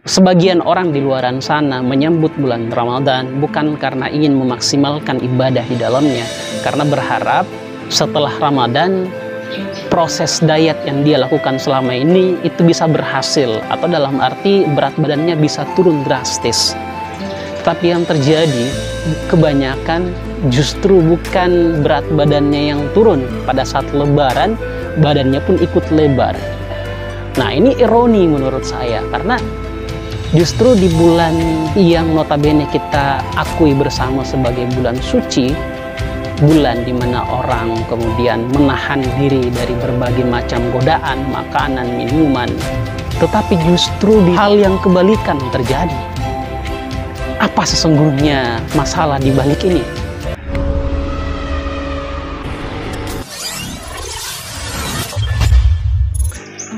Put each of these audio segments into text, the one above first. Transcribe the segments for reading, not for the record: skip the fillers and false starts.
Sebagian orang di luaran sana menyambut bulan Ramadan bukan karena ingin memaksimalkan ibadah di dalamnya, karena berharap setelah Ramadan proses diet yang dia lakukan selama ini itu bisa berhasil, atau dalam arti berat badannya bisa turun drastis. Tapi yang terjadi kebanyakan justru bukan berat badannya yang turun, pada saat lebaran badannya pun ikut lebar. Nah, ini ironi menurut saya, karena justru di bulan yang notabene kita akui bersama sebagai bulan suci, bulan di mana orang kemudian menahan diri dari berbagai macam godaan, makanan, minuman, tetapi justru di hal yang kebalikan terjadi. Apa sesungguhnya masalah di balik ini?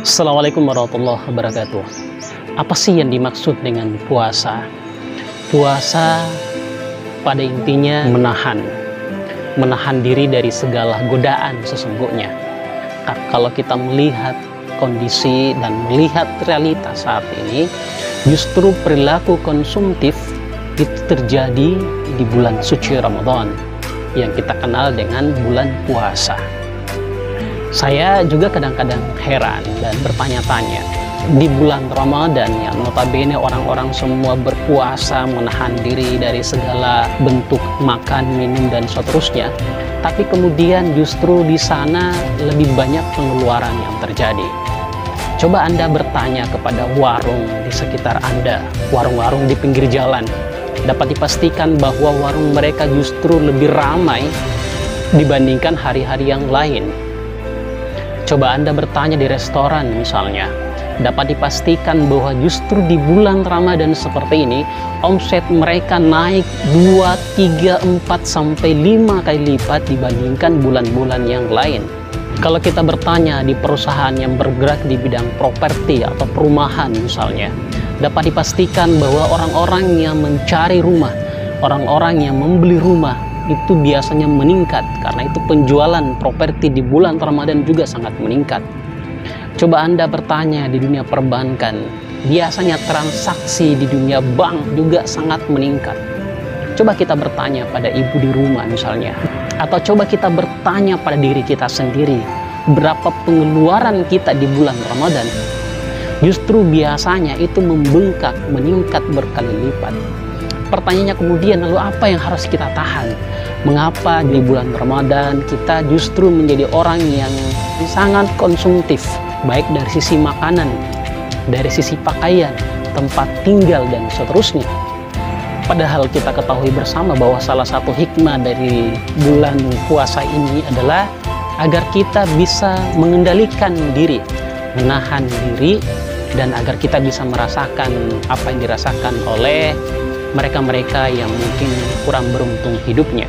Assalamualaikum warahmatullahi wabarakatuh. Apa sih yang dimaksud dengan puasa? Puasa pada intinya menahan diri dari segala godaan sesungguhnya. Kalau kita melihat kondisi dan melihat realitas saat ini, justru perilaku konsumtif itu terjadi di bulan suci Ramadan yang kita kenal dengan bulan puasa. Saya juga kadang-kadang heran dan bertanya-tanya, di bulan Ramadan yang notabene orang-orang semua berpuasa, menahan diri dari segala bentuk makan, minum, dan seterusnya, tapi kemudian justru di sana lebih banyak pengeluaran yang terjadi. Coba Anda bertanya kepada warung di sekitar Anda, warung-warung di pinggir jalan, dapat dipastikan bahwa warung mereka justru lebih ramai dibandingkan hari-hari yang lain. Coba Anda bertanya di restoran misalnya, dapat dipastikan bahwa justru di bulan Ramadan seperti ini, omset mereka naik 2, 3, 4, sampai 5 kali lipat dibandingkan bulan-bulan yang lain. Kalau kita bertanya di perusahaan yang bergerak di bidang properti atau perumahan misalnya, dapat dipastikan bahwa orang-orang yang mencari rumah, orang-orang yang membeli rumah, itu biasanya meningkat, karena itu penjualan properti di bulan Ramadan juga sangat meningkat. Coba Anda bertanya di dunia perbankan, biasanya transaksi di dunia bank juga sangat meningkat. Coba kita bertanya pada ibu di rumah misalnya, atau coba kita bertanya pada diri kita sendiri, berapa pengeluaran kita di bulan Ramadan? Justru biasanya itu membengkak, meningkat berkali lipat. Pertanyaannya kemudian, lalu apa yang harus kita tahan? Mengapa di bulan Ramadan kita justru menjadi orang yang sangat konsumtif, baik dari sisi makanan, dari sisi pakaian, tempat tinggal, dan seterusnya? Padahal kita ketahui bersama bahwa salah satu hikmah dari bulan puasa ini adalah agar kita bisa mengendalikan diri, menahan diri, dan agar kita bisa merasakan apa yang dirasakan oleh mereka-mereka yang mungkin kurang beruntung hidupnya.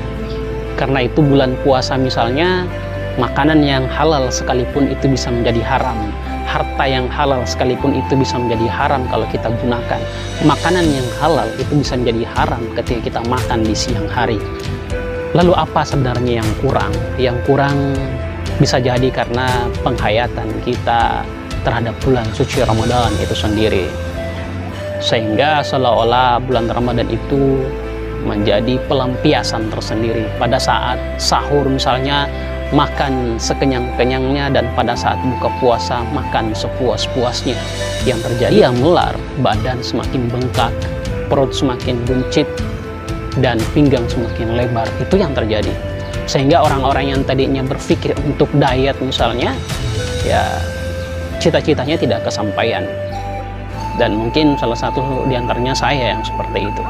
Karena itu bulan puasa misalnya, makanan yang halal sekalipun itu bisa menjadi haram, harta yang halal sekalipun itu bisa menjadi haram kalau kita gunakan, makanan yang halal itu bisa menjadi haram ketika kita makan di siang hari. Lalu apa sebenarnya yang kurang? Yang kurang bisa jadi karena penghayatan kita terhadap bulan suci Ramadan itu sendiri, sehingga seolah-olah bulan Ramadan itu menjadi pelampiasan tersendiri. Pada saat sahur misalnya, makan sekenyang-kenyangnya, dan pada saat buka puasa makan sepuas-puasnya. Yang terjadi ya melar, badan semakin bengkak, perut semakin buncit, dan pinggang semakin lebar. Itu yang terjadi. Sehingga orang-orang yang tadinya berpikir untuk diet misalnya, ya cita-citanya tidak kesampaian. Dan mungkin salah satu diantaranya saya yang seperti itu.